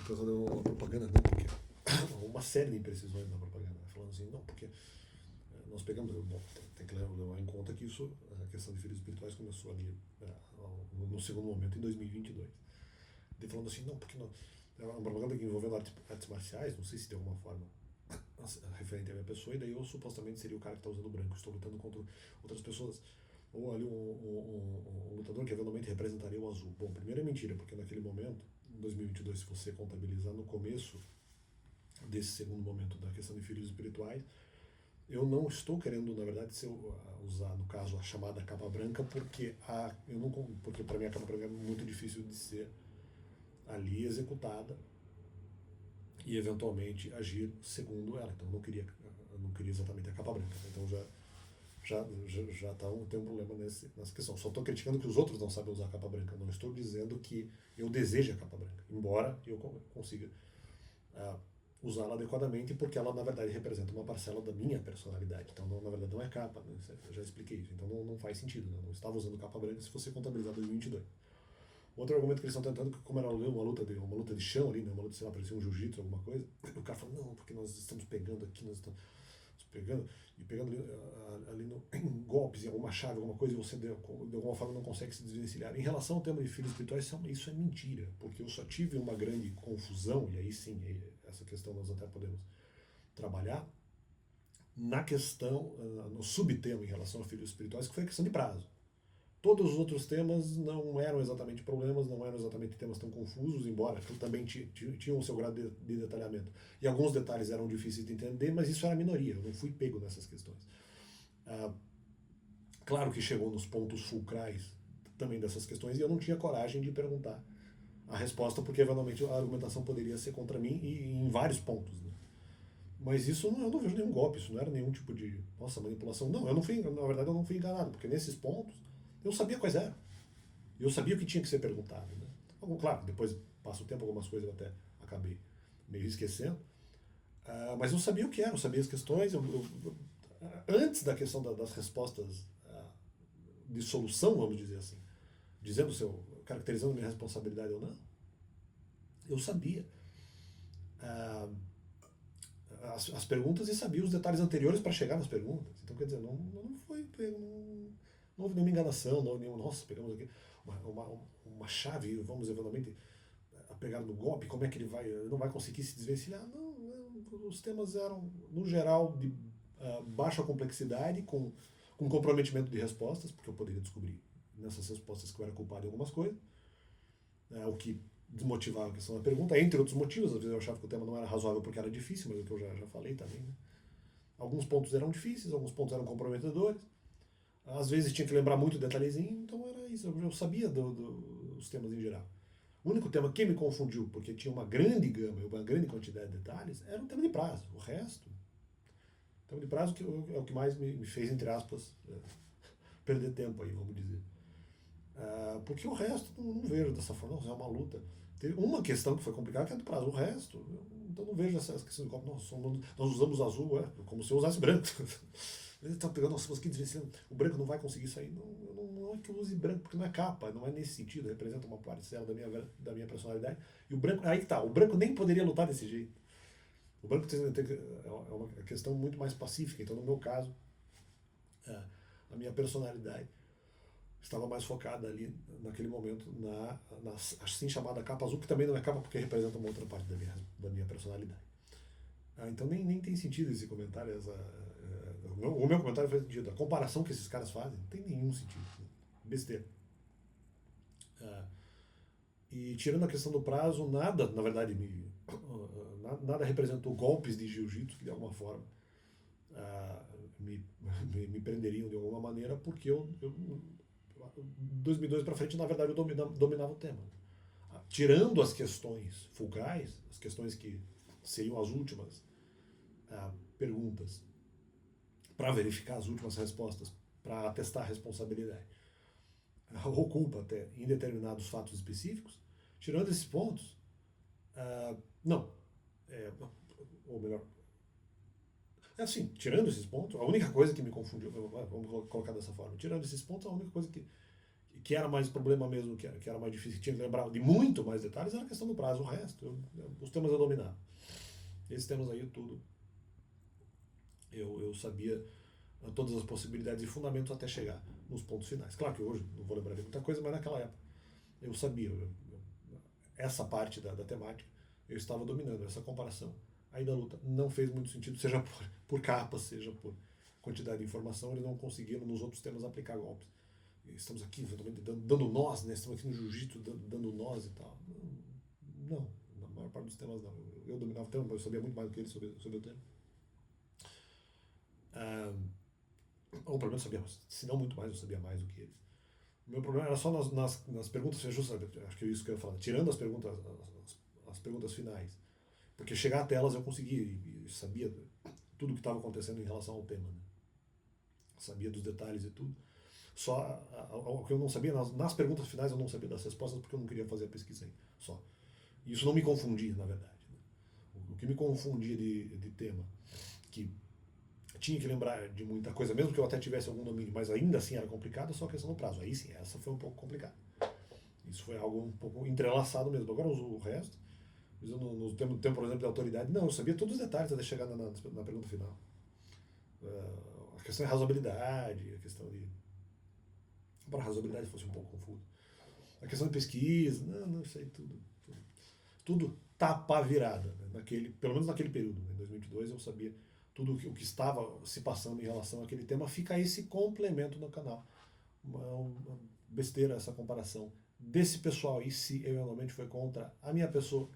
por causa da propaganda, não, porque uma série de imprecisões na propaganda, falando assim, não, porque nós pegamos, bom, tem que levar em conta que isso, a questão de filhos espirituais começou ali no segundo momento, em 2022. Ele falando assim, não, porque não, é uma propaganda que envolvendo artes marciais, não sei se de alguma forma referente à minha pessoa, e daí eu supostamente seria o cara que está usando branco, estou lutando contra outras pessoas, ou ali um lutador que eventualmente representaria o azul. Bom, primeiro é mentira, porque naquele momento, em 2022, se você contabilizar no começo desse segundo momento da questão de filhos espirituais, eu não estou querendo, na verdade, usar, no caso, a chamada capa branca, porque porque para mim a capa branca é muito difícil de ser ali executada e eventualmente agir segundo ela. Então eu não queria exatamente a capa branca. Então já tem um problema nessa questão. Só estou criticando que os outros não sabem usar a capa branca. Não estou dizendo que eu desejo a capa branca, embora eu consiga usá-la adequadamente, porque ela na verdade representa uma parcela da minha personalidade. Então na verdade não é capa, né? Eu já expliquei isso. Então não faz sentido, né? Não estava usando capa branca se fosse contabilizar 2022. Outro argumento que eles estão tentando, como era uma luta de chão ali, né? Uma luta, sei lá, parecia um jiu-jitsu, alguma coisa, o cara falou, não, porque nós estamos pegando aqui, nós estamos pegando ali em golpes, em alguma chave, alguma coisa, e você de alguma forma não consegue se desvencilhar. Em relação ao tema de filhos espirituais, isso é mentira, porque eu só tive uma grande confusão, e aí sim, essa questão nós até podemos trabalhar, na questão, no subtema em relação a filhos espirituais, que foi a questão de prazo. Todos os outros temas não eram exatamente problemas, não eram exatamente temas tão confusos, embora também tinham o seu grau de detalhamento. E alguns detalhes eram difíceis de entender, mas isso era a minoria, eu não fui pego nessas questões. Claro que chegou nos pontos fulcrais também dessas questões e eu não tinha coragem de perguntar a resposta, porque eventualmente a argumentação poderia ser contra mim e em vários pontos. Né? Mas isso eu não vejo nenhum golpe, isso não era nenhum tipo de manipulação. Não, na verdade eu não fui enganado, porque nesses pontos eu sabia quais eram. Eu sabia o que tinha que ser perguntado. Né? Claro, depois passa o tempo, algumas coisas eu até acabei meio esquecendo. Mas eu sabia o que era, eu sabia as questões. Antes da questão das respostas de solução, vamos dizer assim, caracterizando minha responsabilidade ou não, eu sabia as perguntas e sabia os detalhes anteriores para chegar nas perguntas. Então, quer dizer, não foi. Não houve nenhuma enganação, não houve nenhum. Nossa, pegamos aqui uma chave, vamos eventualmente a pegar no golpe, como é que ele não vai conseguir se desvencilhar? Não, os temas eram, no geral, de baixa complexidade, com comprometimento de respostas, porque eu poderia descobrir nessas respostas que eu era culpado em algumas coisas, o que desmotivava a questão da pergunta, entre outros motivos. Às vezes eu achava que o tema não era razoável porque era difícil, mas é o que eu já falei também. Né? Alguns pontos eram difíceis, alguns pontos eram comprometedores. Às vezes tinha que lembrar muito detalhezinho, então era isso. Eu sabia dos temas em geral. O único tema que me confundiu, porque tinha uma grande gama e uma grande quantidade de detalhes, era o tema de prazo. O resto, o tema de prazo é o que mais me fez, entre aspas, perder tempo aí, vamos dizer. Porque o resto não vejo dessa forma, não, é uma luta. Teve uma questão que foi complicada, que é do prazo. O resto, então não vejo essa questão de copo. Nós usamos azul, como se eu usasse branco. Ele está pegando, nossa, mas que desvencilhando. O branco não vai conseguir sair. Não é que eu use branco, porque não é capa, não é nesse sentido. Representa uma parcela da minha personalidade. E o branco, aí que tá, o branco nem poderia lutar desse jeito. O branco é uma questão muito mais pacífica. Então, no meu caso, a minha personalidade estava mais focada ali, naquele momento, na assim chamada capa azul, que também não é capa porque representa uma outra parte da minha personalidade. Então nem tem sentido esse comentário. O meu comentário faz sentido. A comparação que esses caras fazem não tem nenhum sentido. Besteira. E tirando a questão do prazo, nada, na verdade, nada representou golpes de jiu-jitsu que de alguma forma me prenderiam de alguma maneira, porque 2002 para frente, na verdade, eu dominava o tema. Tirando as questões fulcrais, as questões que seriam as últimas perguntas, para verificar as últimas respostas, para atestar a responsabilidade, ou culpa até, em determinados fatos específicos, tirando esses pontos, não. Ou melhor, assim, tirando esses pontos, a única coisa que me confundiu, vamos colocar dessa forma, tirando esses pontos, a única coisa que que era mais problema mesmo, que era mais difícil, que tinha que lembrar de muito mais detalhes, era a questão do prazo. O resto, os temas eu dominava. Esses temas aí, tudo, eu sabia todas as possibilidades e fundamentos até chegar nos pontos finais. Claro que hoje não vou lembrar de muita coisa, mas naquela época eu sabia. Essa parte da temática eu estava dominando, essa comparação aí da luta não fez muito sentido, seja por capas, seja por quantidade de informação, eles não conseguiram nos outros temas aplicar golpes. Estamos aqui eventualmente dando nós, né? Estamos aqui no jiu-jitsu dando nós e tal. Não, na maior parte dos temas não. Eu dominava o tema, mas eu sabia muito mais do que eles sobre o tema. Ou pelo menos sabia, se não muito mais, eu sabia mais do que eles. O meu problema era só nas perguntas, justamente, acho que é isso que eu ia falar, tirando as perguntas finais. Porque chegar até elas eu conseguia e sabia tudo o que estava acontecendo em relação ao tema. Né? Sabia dos detalhes e tudo. Só o que eu não sabia, nas perguntas finais eu não sabia das respostas porque eu não queria fazer a pesquisa aí. Só. E isso não me confundia, na verdade. Né? O que me confundia de tema, que tinha que lembrar de muita coisa, mesmo que eu até tivesse algum domínio, mas ainda assim era complicado, só a questão do prazo. Aí sim, essa foi um pouco complicada. Isso foi algo um pouco entrelaçado mesmo. Agora o resto, no tempo, por exemplo, de autoridade, não, eu sabia todos os detalhes até chegar na pergunta final. A questão é razoabilidade, a questão de. Embora a razoabilidade fosse um pouco confuso. A questão de pesquisa, não sei, tudo tapa virada. Né? Pelo menos naquele período, né? Em 2022 eu sabia tudo o que estava se passando em relação àquele tema. Fica esse complemento no canal. Uma besteira essa comparação desse pessoal aí, se eventualmente foi contra a minha pessoa.